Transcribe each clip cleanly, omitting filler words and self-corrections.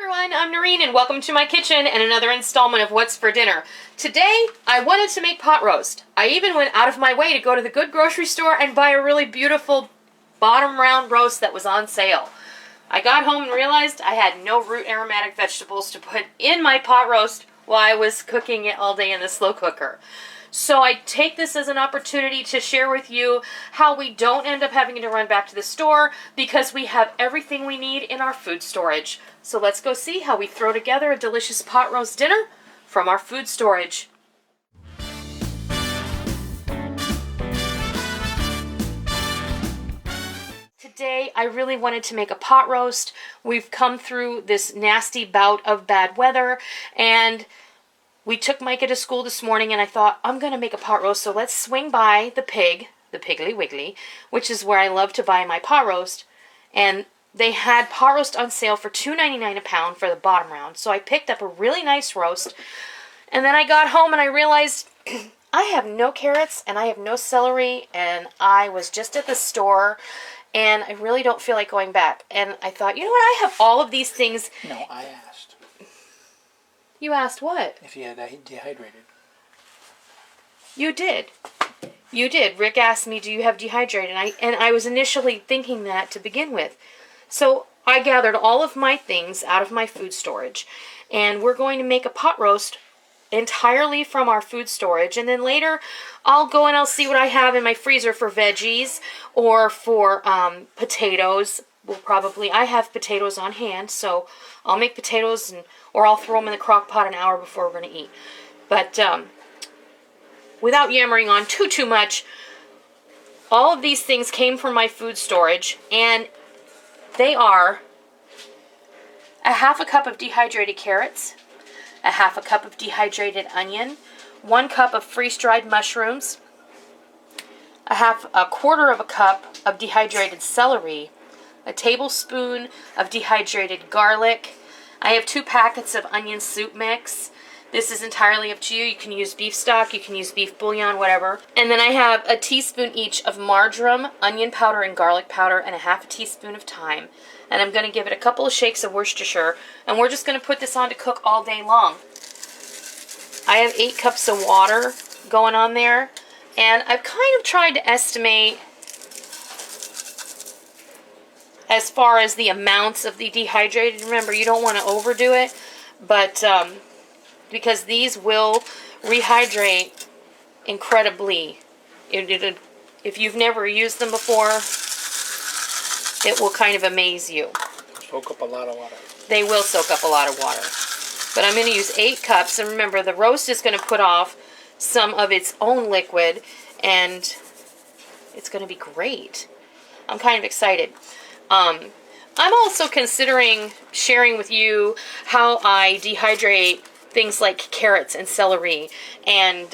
everyone, I'm Noreen and welcome to my kitchen and another installment of What's for Dinner. Today, I wanted to make pot roast. I even went out of my way to go to the good grocery store and buy a really beautiful bottom round roast that was on sale. I got home and realized I had no root aromatic vegetables to put in my pot roast while I was cooking it all day in the slow cooker. So I take this as an opportunity to share with you how we don't end up having to run back to the store because we have everything we need in our food storage. So let's go see how we throw together a delicious pot roast dinner from our food storage. Today, I really wanted to make a pot roast. We've come through this nasty bout of bad weather, and we took Micah to school this morning, and I thought, I'm going to make a pot roast, so let's swing by the Piggly Wiggly, which is where I love to buy my pot roast, and they had pot roast on sale for $2.99 a pound for the bottom round, so I picked up a really nice roast, and then I got home and I realized I have no carrots, and I have no celery, and I was just at the store, and I really don't feel like going back, and I thought, you know what, I have all of these things. No, I asked. You asked what? If you had dehydrated. You did. You did. Rick asked me, do you have dehydrated? And I was initially thinking that to begin with. So I gathered all of my things out of my food storage. And we're going to make a pot roast entirely from our food storage. And then later I'll go and I'll see what I have in my freezer for veggies or for potatoes. I have potatoes on hand, so I'll make potatoes or I'll throw them in the crock pot an hour before we're going to eat. But without yammering on too much, all of these things came from my food storage, and they are a half a cup of dehydrated carrots, a half a cup of dehydrated onion, 1 cup of freeze-dried mushrooms, a quarter of a cup of dehydrated celery, a tablespoon of dehydrated garlic. I have 2 packets of onion soup mix. This is entirely up to you. You can use beef stock, you can use beef bouillon, whatever. And then I have a teaspoon each of marjoram, onion powder, and garlic powder, and a half a teaspoon of thyme. And I'm going to give it a couple of shakes of Worcestershire, and we're just going to put this on to cook all day long. I have 8 cups of water going on there, and I've kind of tried to estimate as far as the amounts of the dehydrated. Remember, you don't want to overdo it, but because these will rehydrate incredibly. If you've never used them before, it will kind of amaze you. Soak up a lot of water. They will soak up a lot of water. But I'm going to use 8 cups, and remember, the roast is going to put off some of its own liquid, and it's going to be great. I'm kind of excited. I'm also considering sharing with you how I dehydrate things like carrots and celery and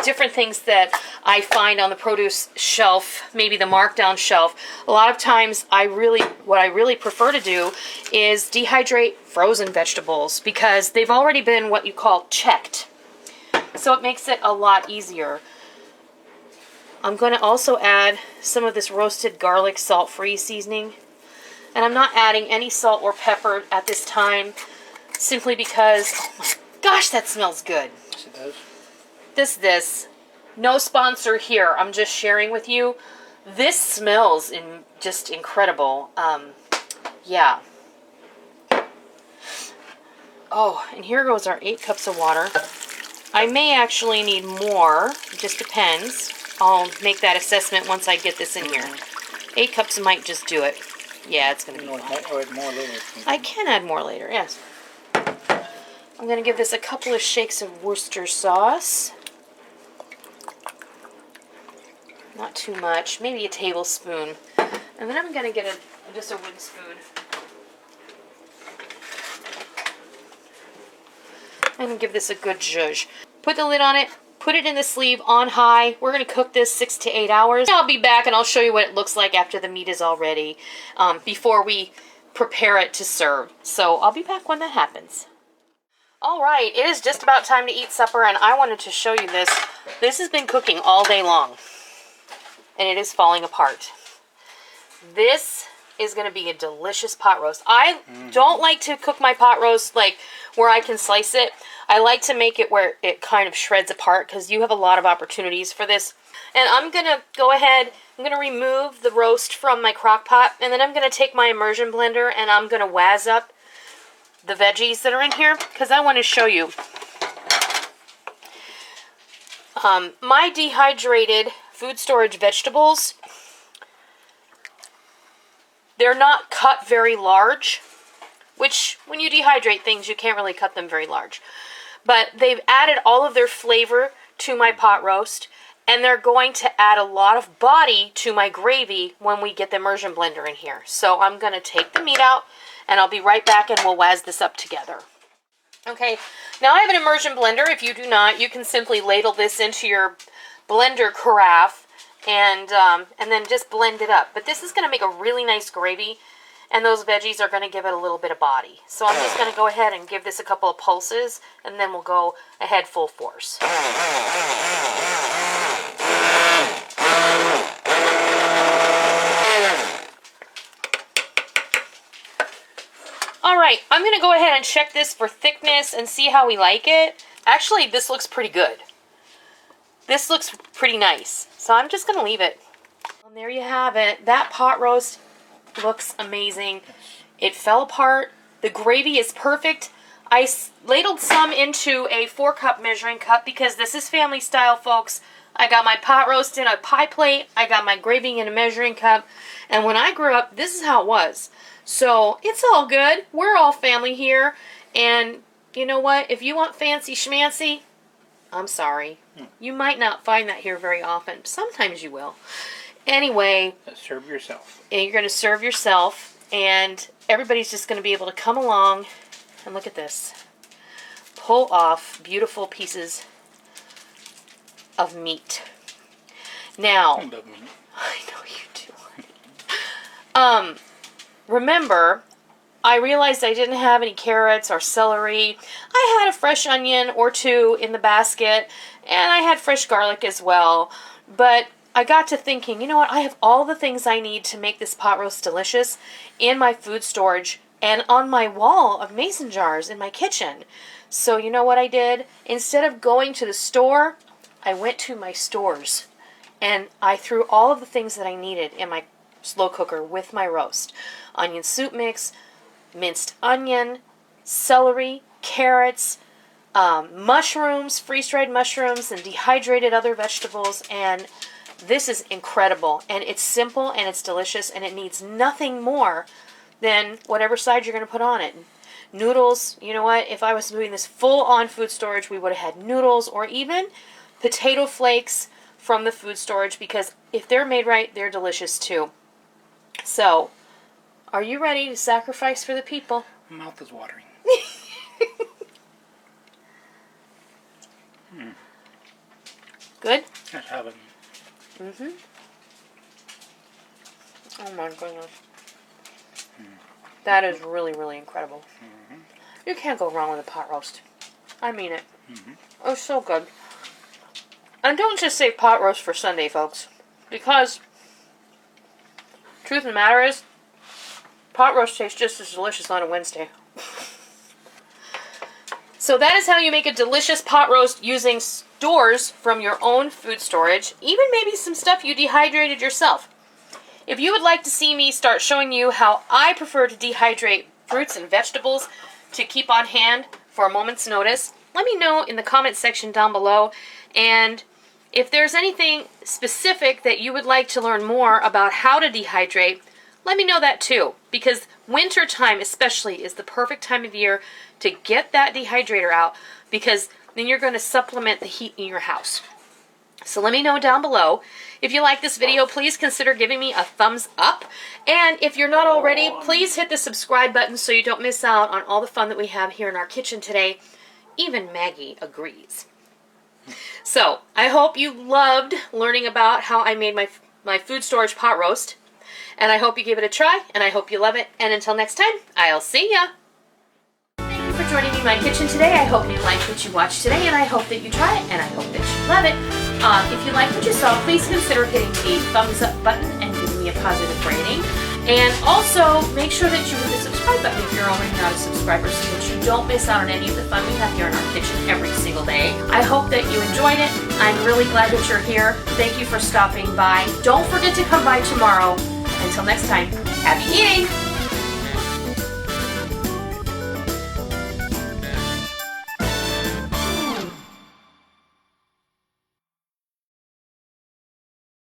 different things that I find on the produce shelf, maybe the markdown shelf. A lot of times what I really prefer to do is dehydrate frozen vegetables because they've already been what you call checked. So it makes it a lot easier. I'm going to also add some of this roasted garlic salt-free seasoning. And I'm not adding any salt or pepper at this time, simply because, oh my gosh, that smells good. Yes, it does. This. No sponsor here. I'm just sharing with you. This smells just incredible. Yeah. Oh, and here goes our 8 cups of water. I may actually need more. It just depends. I'll make that assessment once I get this in here. 8 cups might just do it. Yeah, it's going to be fine. Or add more later. I can add more later, yes. I'm going to give this a couple of shakes of Worcester sauce. Not too much, maybe a tablespoon. And then I'm going to get just a wooden spoon. And give this a good zhuzh. Put the lid on it. Put it in the sleeve on high. We're going to cook this 6 to 8 hours. I'll be back and I'll show you what it looks like after the meat is all ready before we prepare it to serve. So I'll be back when that happens. Alright, it is just about time to eat supper, and I wanted to show you this. This has been cooking all day long, and it is falling apart. This is going to be a delicious pot roast. I don't like to cook my pot roast like where I can slice it. I like to make it where it kind of shreds apart because you have a lot of opportunities for this. And I'm going to go ahead, I'm going to remove the roast from my crock pot, and then I'm going to take my immersion blender and I'm going to wazz up the veggies that are in here because I want to show you. My dehydrated food storage vegetables, they're not cut very large, which when you dehydrate things, you can't really cut them very large. But they've added all of their flavor to my pot roast, and they're going to add a lot of body to my gravy when we get the immersion blender in here. So I'm going to take the meat out, and I'll be right back, and we'll wazz this up together. Okay, now I have an immersion blender. If you do not, you can simply ladle this into your blender carafe and then just blend it up. But this is going to make a really nice gravy, and those veggies are going to give it a little bit of body. So I'm just going to go ahead and give this a couple of pulses, and then we'll go ahead full force. Alright, I'm going to go ahead and check this for thickness and see how we like it. Actually, this looks pretty good. This looks pretty nice. So I'm just going to leave it. And there you have it. That pot roast looks amazing. It fell apart. The gravy is perfect. I ladled some into a 4-cup measuring cup because this is family style, folks. I got my pot roast in a pie plate. I got my gravy in a measuring cup. And when I grew up, this is how it was. So it's all good. We're all family here. And you know what? If you want fancy schmancy, I'm sorry. You might not find that here very often. Sometimes you will. Anyway. Serve yourself. And you're going to serve yourself. And everybody's just going to be able to come along and look at this. Pull off beautiful pieces of meat. Now. I love meat. I know you do, honey. Remember, I realized I didn't have any carrots or celery. I had a fresh onion or two in the basket, and I had fresh garlic as well. But I got to thinking, you know what, I have all the things I need to make this pot roast delicious in my food storage and on my wall of mason jars in my kitchen. So you know what I did? Instead of going to the store, I went to my stores, and I threw all of the things that I needed in my slow cooker with my roast. Onion soup mix, minced onion, celery, carrots, mushrooms, freeze-dried mushrooms, and dehydrated other vegetables. And this is incredible. And it's simple and it's delicious, and it needs nothing more than whatever side you're going to put on it. Noodles, you know what? If I was doing this full-on food storage, we would have had noodles or even potato flakes from the food storage, because if they're made right, they're delicious too. So, are you ready to sacrifice for the people? My mouth is watering. Good? That's heaven. Mm-hmm. Oh my goodness. That is really, really incredible. You can't go wrong with a pot roast. I mean it. Oh, so good. And don't just save pot roast for Sunday, folks. Because, truth of the matter is, pot roast tastes just as delicious on a Wednesday. So that is how you make a delicious pot roast using stores from your own food storage. Even maybe some stuff you dehydrated yourself. If you would like to see me start showing you how I prefer to dehydrate fruits and vegetables to keep on hand for a moment's notice, let me know in the comment section down below. And if there's anything specific that you would like to learn more about how to dehydrate, let me know that too. Because winter time especially is the perfect time of year to get that dehydrator out, because then you're going to supplement the heat in your house. So let me know down below. If you like this video, please consider giving me a thumbs up. And if you're not already, please hit the subscribe button so you don't miss out on all the fun that we have here in our kitchen today. Even Maggie agrees. So, I hope you loved learning about how I made my food storage pot roast. And I hope you give it a try, and I hope you love it. And until next time, I'll see ya! Thank you for joining me in my kitchen today. I hope you liked what you watched today, and I hope that you try it, and I hope that you love it. If you liked what you saw, please consider hitting the thumbs up button and giving me a positive rating. And also, make sure that you hit the subscribe button if you're already not a subscriber so that you don't miss out on any of the fun we have here in our kitchen every single day. I hope that you enjoyed it. I'm really glad that you're here. Thank you for stopping by. Don't forget to come by tomorrow. Until next time, happy eating!